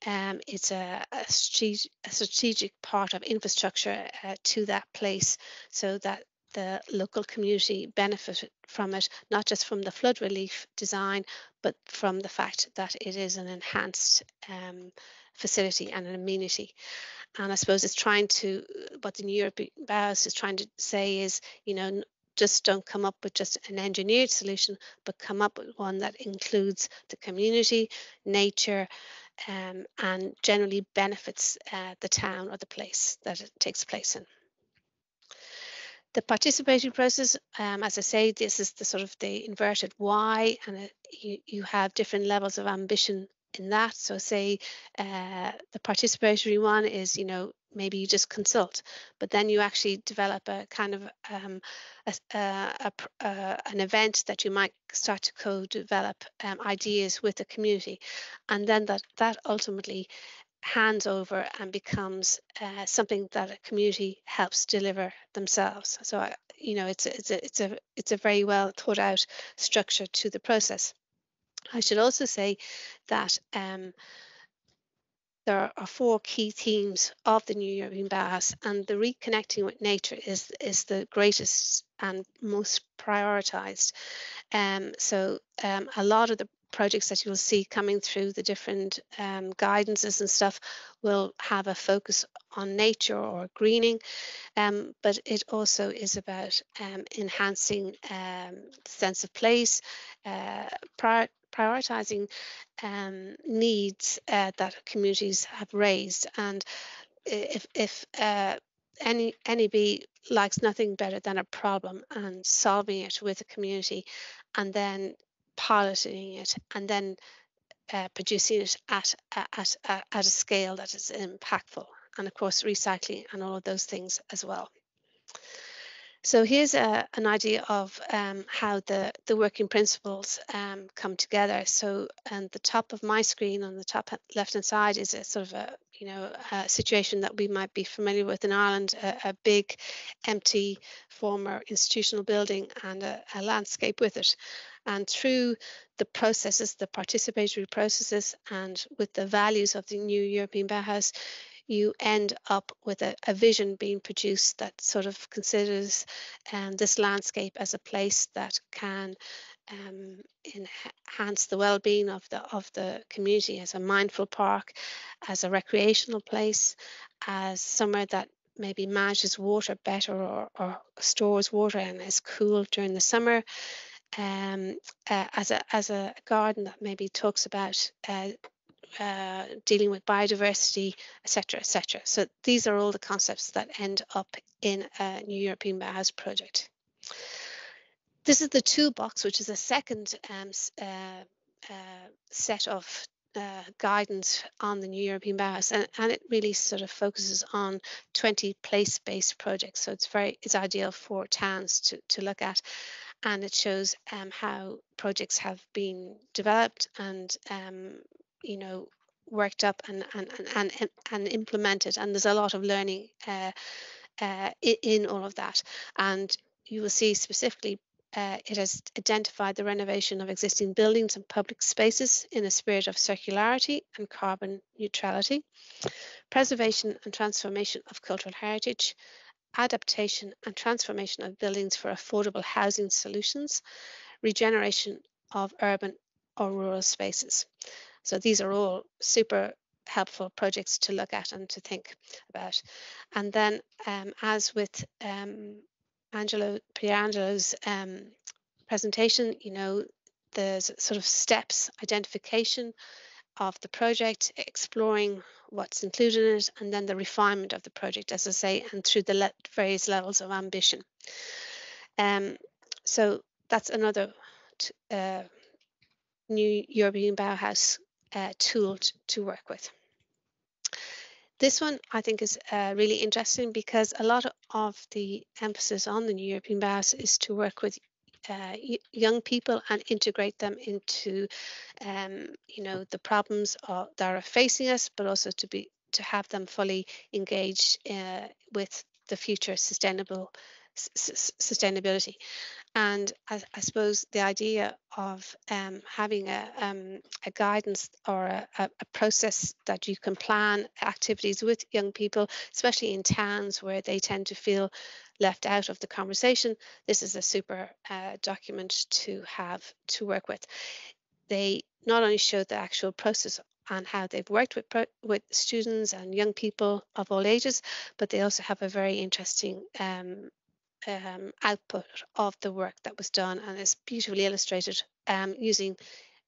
[SPEAKER 3] It's a strategic part of infrastructure to that place, so that the local community benefit from it, not just from the flood relief design, but from the fact that it is an enhanced facility and an amenity. And I suppose it's trying to, what the New European Bauhaus is trying to say is, you know, just don't come up with just an engineered solution, but come up with one that includes the community, nature, and generally benefits the town or the place that it takes place in. The participatory process, as I say, this is the sort of the inverted Y, and you have different levels of ambition in that. So say the participatory one is, you know, maybe you just consult, but then you actually develop a kind of an event that you might start to co-develop ideas with the community, and then that ultimately hands over and becomes something that a community helps deliver themselves. So you know, it's a very well thought out structure to the process. I should also say that there are 4 key themes of the New European Bauhaus, and the reconnecting with nature is the greatest and most prioritized. So a lot of the projects that you'll see coming through the different guidances and stuff will have a focus on nature or greening, but it also is about enhancing sense of place, prioritizing needs that communities have raised. And if NEB likes nothing better than a problem and solving it with a community, and then piloting it, and then producing it at a scale that is impactful, and of course recycling and all of those things as well. So here's an idea of how the working principles come together. So, and the top of my screen on the top left-hand side is a sort of a situation that we might be familiar with in Ireland, a big empty former institutional building and a landscape with it. And through the processes, the participatory processes, and with the values of the new European Bauhaus, you end up with a vision being produced that sort of considers this landscape as a place that can enhance the well-being of the community, as a mindful park, as a recreational place, as somewhere that maybe manages water better or stores water and is cool during the summer, as a garden that maybe talks about dealing with biodiversity, etc., etc. So these are all the concepts that end up in a new European Bauhaus project. This is the toolbox, which is a second set of guidance on the new European Bauhaus, and it really sort of focuses on 20 place-based projects. So it's ideal for towns to look at, and it shows how projects have been developed and worked up and implemented, and there's a lot of learning in all of that. And you will see specifically it has identified the renovation of existing buildings and public spaces in a spirit of circularity and carbon neutrality, preservation and transformation of cultural heritage, adaptation and transformation of buildings for affordable housing solutions, regeneration of urban or rural spaces. So these are all super helpful projects to look at and to think about. And then as with Pierangelo's presentation, there's sort of steps, identification of the project, exploring what's included in it, and then the refinement of the project, as I say, and through the various levels of ambition. So that's another new European Bauhaus tool to work with. This one I think is really interesting because a lot of the emphasis on the new European Bauhaus is to work with young people and integrate them into the problems that are facing us, but also to have them fully engaged with the future sustainability. And I suppose the idea of having a guidance or a process that you can plan activities with young people, especially in towns where they tend to feel left out of the conversation, this is a super document to have to work with. They not only show the actual process and how they've worked with students and young people of all ages, but they also have a very interesting output of the work that was done, and is beautifully illustrated using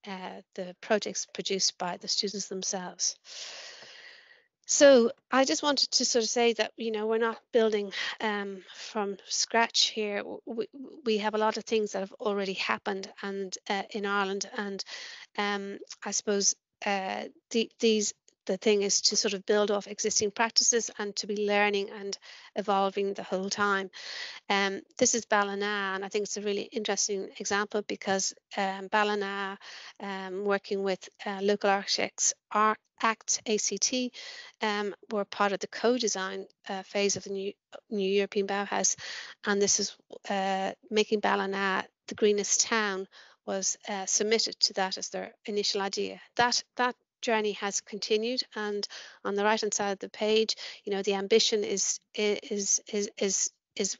[SPEAKER 3] the projects produced by the students themselves. So I just wanted to sort of say that we're not building from scratch here. We have a lot of things that have already happened and in Ireland, and I suppose the thing is to sort of build off existing practices and to be learning and evolving the whole time. This is Ballina, and I think it's a really interesting example because Ballina, working with local architects, ACT, were part of the co-design phase of the new European Bauhaus, and this is making Ballina the greenest town was submitted to that as their initial idea. That journey has continued, and on the right hand side of the page, the ambition is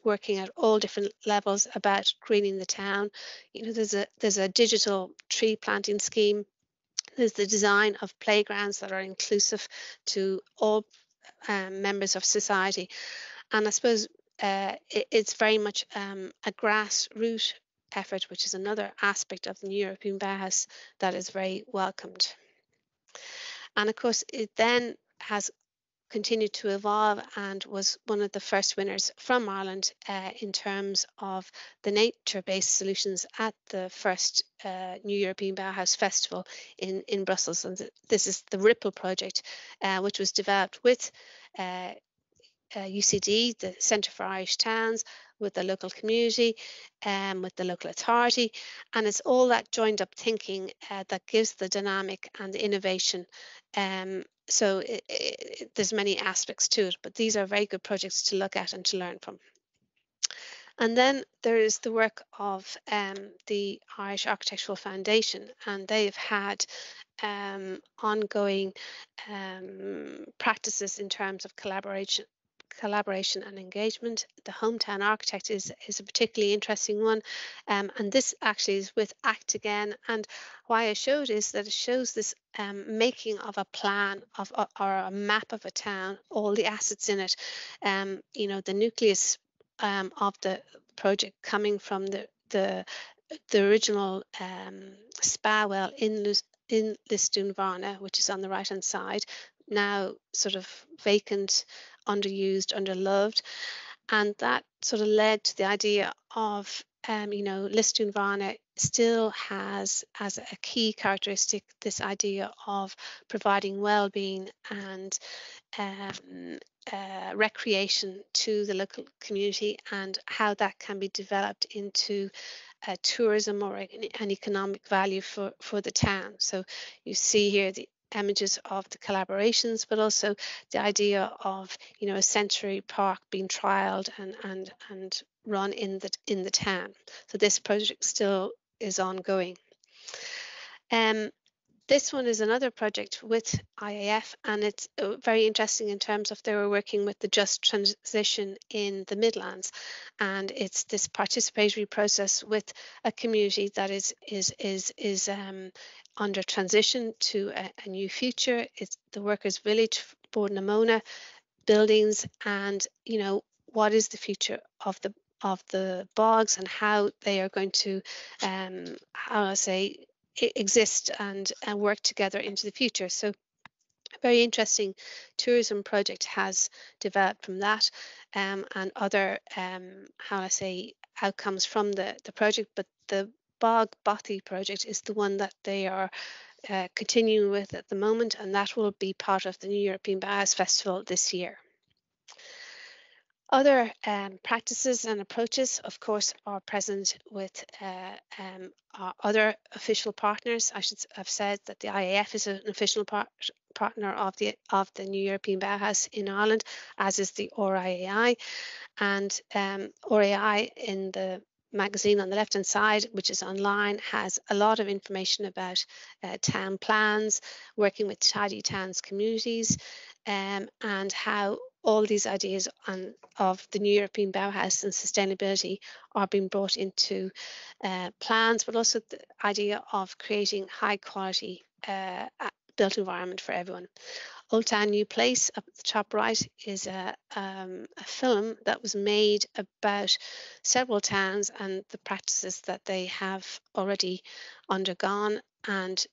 [SPEAKER 3] working at all different levels about greening the town. There's a digital tree planting scheme. There's the design of playgrounds that are inclusive to all members of society, and I suppose it's very much a grassroots effort, which is another aspect of the new European Bauhaus that is very welcomed. And of course, it then has continued to evolve and was one of the first winners from Ireland in terms of the nature-based solutions at the first New European Bauhaus Festival in Brussels. And this is the Ripple project, which was developed with UCD, the Centre for Irish Towns, with the local community, with the local authority, and it's all that joined up thinking that gives the dynamic and the innovation. So there's many aspects to it, but these are very good projects to look at and to learn from. And then there is the work of the Irish Architectural Foundation, and they've had ongoing practices in terms of collaboration and engagement. The Hometown Architect is a particularly interesting one, and this actually is with ACT again. And why I showed is that it shows this making of a plan of or a map of a town, all the assets in it, you know, the nucleus of the project coming from the original spa well in Lisdoon Varna, which is on the right hand side, now sort of vacant, underused, underloved, and that sort of led to the idea of you know, Lisdoon Varna still has as a key characteristic this idea of providing well-being and recreation to the local community, and how that can be developed into tourism or an economic value for the town. So you see here the images of the collaborations, but also the idea of, you know, a Century Park being trialed and run in the town. So this project still is ongoing. This one is another project with IAF, and it's very interesting in terms of they were working with the Just Transition in the Midlands, and it's this participatory process with a community that is under transition to a new future. It's the Workers' Village, Bordnamona buildings, and you know, what is the future of the bogs and how they are going to how I say exist and work together into the future. So a very interesting tourism project has developed from that, and other how I say outcomes from the project. But the Bog Bothy project is the one that they are continuing with at the moment, and that will be part of the New European Bauhaus Festival this year. Other practices and approaches, of course, are present with our other official partners. I should have said that the IAF is an official partner of the New European Bauhaus in Ireland, as is the RIAI. And RIAI, in the magazine on the left hand side, which is online, has a lot of information about town plans, working with tidy towns communities, and how all these ideas of the New European Bauhaus and sustainability are being brought into plans, but also the idea of creating high quality built environment for everyone. Old Town New Place up at the top right is a film that was made about several towns and the practices that they have already undergone, and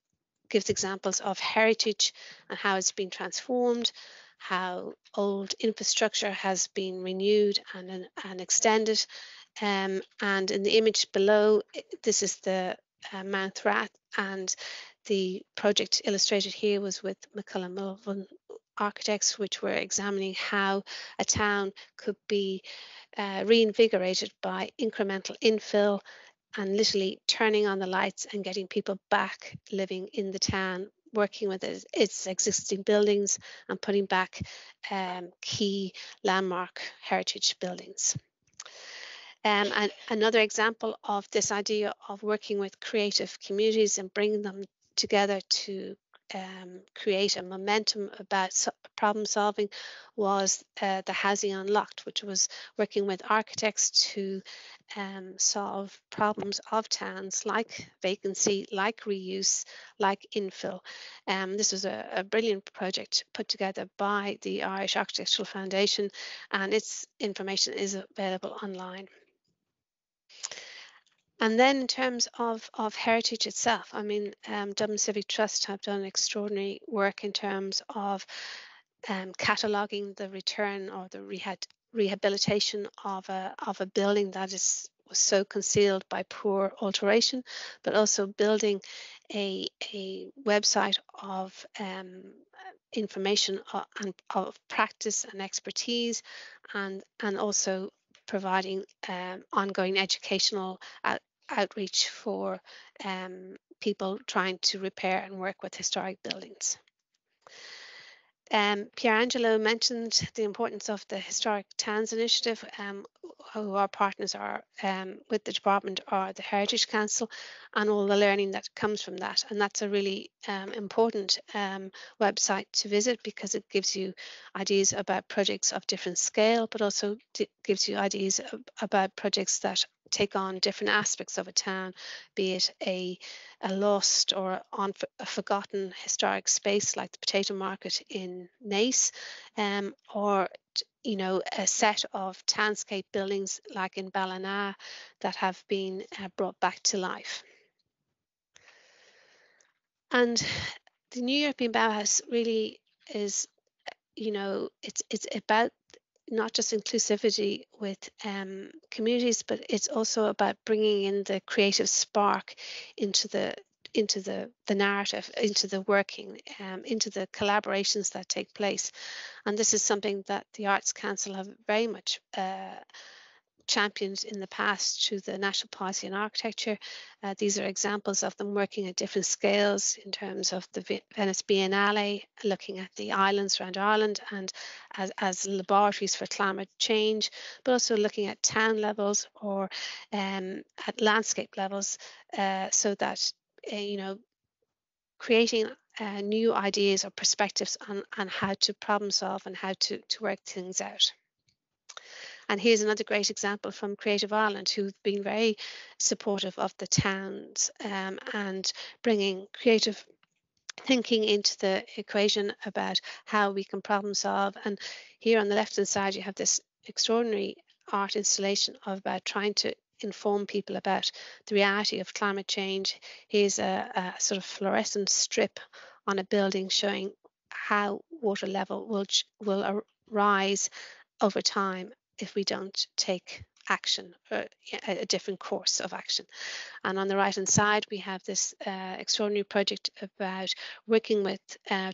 [SPEAKER 3] gives examples of heritage and how it's been transformed, how old infrastructure has been renewed and extended. And in the image below, this is the Mount Rath, and the project illustrated here was with McCullough Mulvin Architects, which were examining how a town could be reinvigorated by incremental infill and literally turning on the lights and getting people back living in the town, working with its existing buildings and putting back key landmark heritage buildings. And another example of this idea of working with creative communities and bringing them together to create a momentum about problem solving was the Housing Unlocked, which was working with architects to solve problems of towns like vacancy, like reuse, like infill. This was a brilliant project put together by the Irish Architectural Foundation, and its information is available online. And then in terms of heritage itself, I mean, Dublin Civic Trust have done extraordinary work in terms of cataloguing the return or the rehabilitation of a building that was so concealed by poor alteration, but also building a website of information and of practice and expertise, and also providing ongoing educational outreach for people trying to repair and work with historic buildings. Pierangelo mentioned the importance of the Historic Towns Initiative, who our partners are with the department are the Heritage Council, and all the learning that comes from that. And that's a really important website to visit, because it gives you ideas about projects of different scale, but also gives you ideas about projects that take on different aspects of a town, be it a lost or a forgotten historic space like the Potato Market in Naas, or a set of townscape buildings like in Ballina that have been brought back to life. And the New European Bauhaus really is, it's about not just inclusivity with communities, but it's also about bringing in the creative spark into the narrative, into the working, into the collaborations that take place. And this is something that the Arts Council have very much championed in the past through the National Policy on Architecture. These are examples of them working at different scales in terms of the Venice Biennale, looking at the islands around Ireland and as laboratories for climate change, but also looking at town levels or at landscape levels, so that creating new ideas or perspectives on how to problem solve and how to work things out. And here's another great example from Creative Ireland, who've been very supportive of the towns and bringing creative thinking into the equation about how we can problem solve. And here on the left hand side, you have this extraordinary art installation about trying to inform people about the reality of climate change. Here's a sort of fluorescent strip on a building showing how water level will rise over time if we don't take action, or a different course of action. And on the right hand side, we have this extraordinary project about working with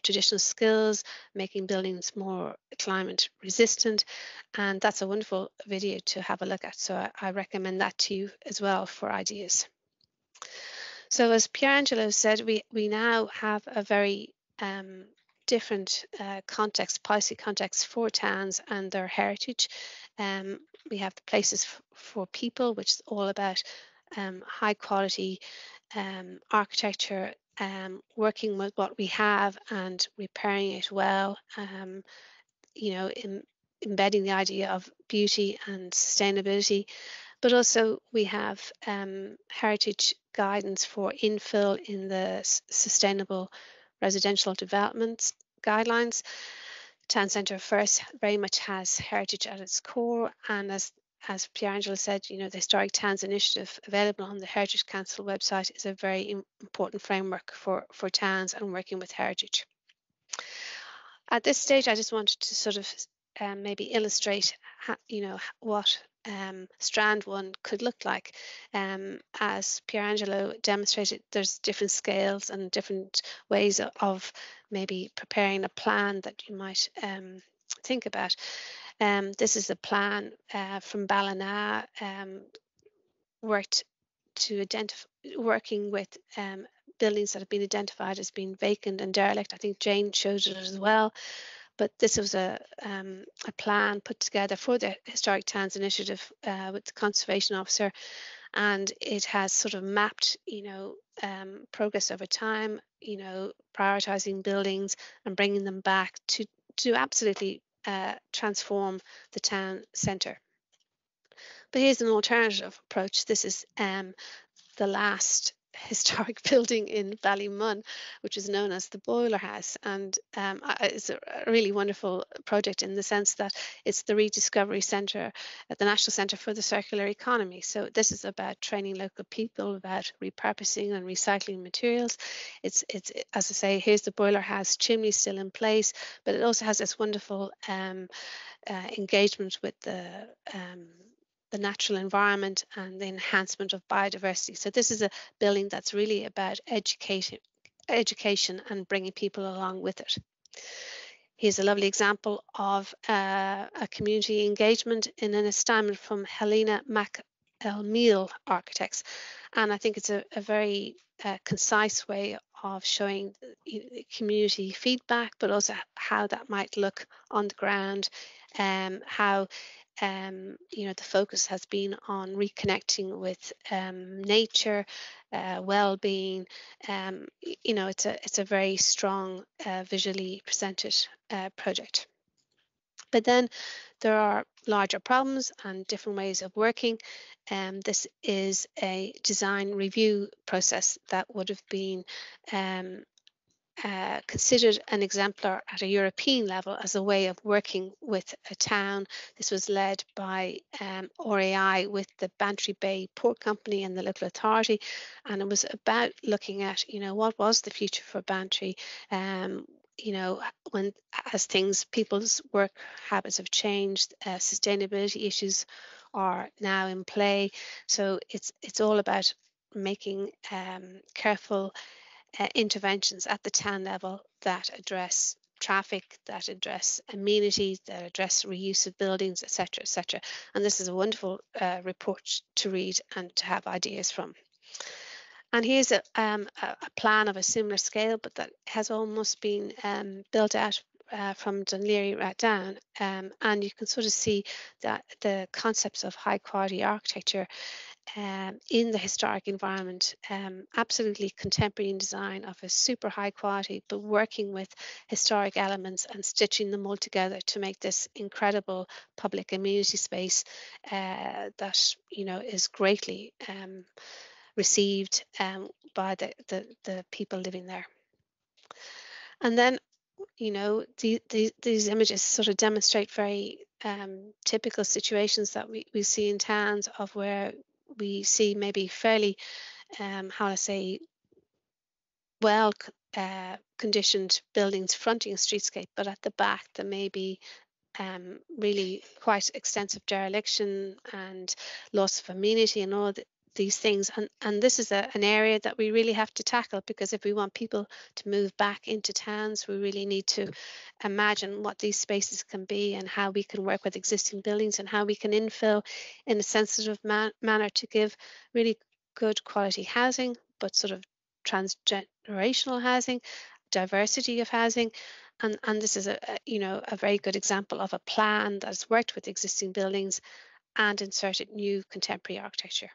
[SPEAKER 3] traditional skills, making buildings more climate resistant. And that's a wonderful video to have a look at. So I recommend that to you as well for ideas. So as Pierangelo said, we now have a very different policy context for towns and their heritage. We have the Places for People, which is all about high quality architecture, working with what we have and repairing it well, embedding the idea of beauty and sustainability. But also we have heritage guidance for infill in the sustainable residential development guidelines. Town Centre First very much has heritage at its core, and as Pierangelo said, the Historic Towns Initiative available on the Heritage Council website is a very important framework for towns and working with heritage. At this stage, I just wanted to sort of maybe illustrate what strand one could look like. As Pierangelo demonstrated, there's different scales and different ways of maybe preparing a plan that you might think about. This is a plan from Ballina, working with buildings that have been identified as being vacant and derelict. I think Jane showed it as well. But this was a plan put together for the Historic Towns Initiative with the Conservation Officer, and it has sort of mapped, progress over time, prioritising buildings and bringing them back to absolutely transform the town centre. But here's an alternative approach. This is the last historic building in Ballymun, which is known as the Boiler House, and it's a really wonderful project in the sense that it's the Rediscovery Centre at the National Centre for the Circular Economy. So this is about training local people about repurposing and recycling materials. It's as I say, here's the Boiler House, chimney still in place, but it also has this wonderful engagement with the natural environment and the enhancement of biodiversity. So this is a building that's really about education and bringing people along with it. Here's a lovely example of a community engagement in an assignment from Helena McElmeal Architects. And I think it's a very concise way of showing community feedback, but also how that might look on the ground, how the focus has been on reconnecting with nature, well-being. It's a very strong, visually presented project. But then there are larger problems and different ways of working. This is a design review process that would have been considered an exemplar at a European level as a way of working with a town. This was led by RAI with the Bantry Bay Port Company and the local authority, and it was about looking at, what was the future for Bantry. When people's work habits have changed, sustainability issues are now in play. So it's all about making careful interventions at the town level that address traffic, that address amenities, that address reuse of buildings, etc., etc. And this is a wonderful report to read and to have ideas from. And here's a plan of a similar scale, but that has almost been built out from Dún Laoghaire right down. And you can sort of see that the concepts of high quality architecture in the historic environment, absolutely contemporary in design of a super high quality, but working with historic elements and stitching them all together to make this incredible public amenity space that is greatly received by the people living there. And then these images sort of demonstrate very typical situations that we see in towns, of where we see maybe fairly well conditioned buildings fronting a streetscape, but at the back there may be really quite extensive dereliction and loss of amenity and all these things. And this is an area that we really have to tackle, because if we want people to move back into towns, we really need to imagine what these spaces can be and how we can work with existing buildings and how we can infill in a sensitive manner to give really good quality housing, but sort of transgenerational housing, diversity of housing. And this is a very good example of a plan that's worked with existing buildings and inserted new contemporary architecture.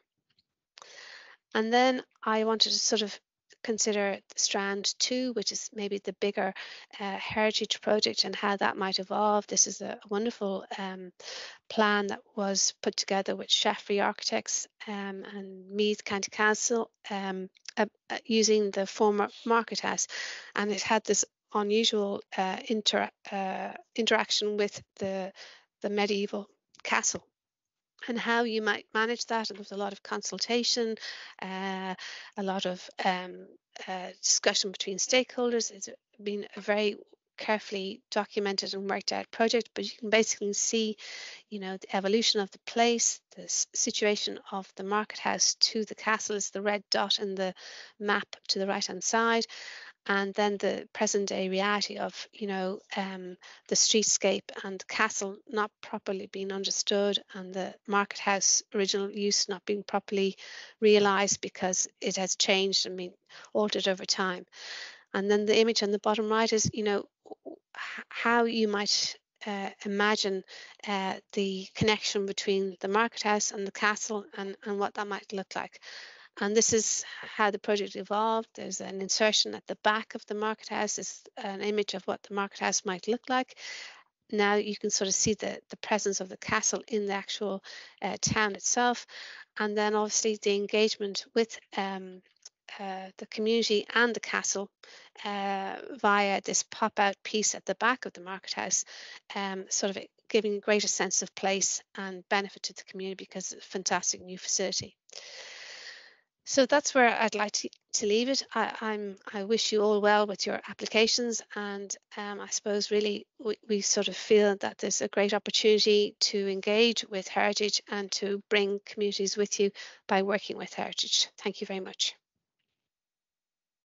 [SPEAKER 3] And then I wanted to sort of consider strand 2, which is maybe the bigger heritage project and how that might evolve. This is a wonderful plan that was put together with Sheffrey Architects and Meath County Council using the former market house, and it had this unusual interaction with the medieval castle and how you might manage that. And there was a lot of consultation, a lot of discussion between stakeholders. It's been a very carefully documented and worked out project, but you can basically see, the evolution of the place, the situation of the market house to the castle is the red dot in the map to the right hand side. And then the present day reality of, the streetscape and the castle not properly being understood, and the market house original use not being properly realised because it has changed and been altered over time. And then the image on the bottom right is, how you might imagine the connection between the market house and the castle and what that might look like. And this is how the project evolved. There's an insertion at the back of the market house, is an image of what the market house might look like. Now you can sort of see the presence of the castle in the actual town itself. And then obviously the engagement with the community and the castle via this pop-out piece at the back of the market house, sort of giving a greater sense of place and benefit to the community because it's a fantastic new facility. So that's where I'd like to leave it. I wish you all well with your applications, and I suppose really we sort of feel that there's a great opportunity to engage with Heritage and to bring communities with you by working with Heritage. Thank you very much.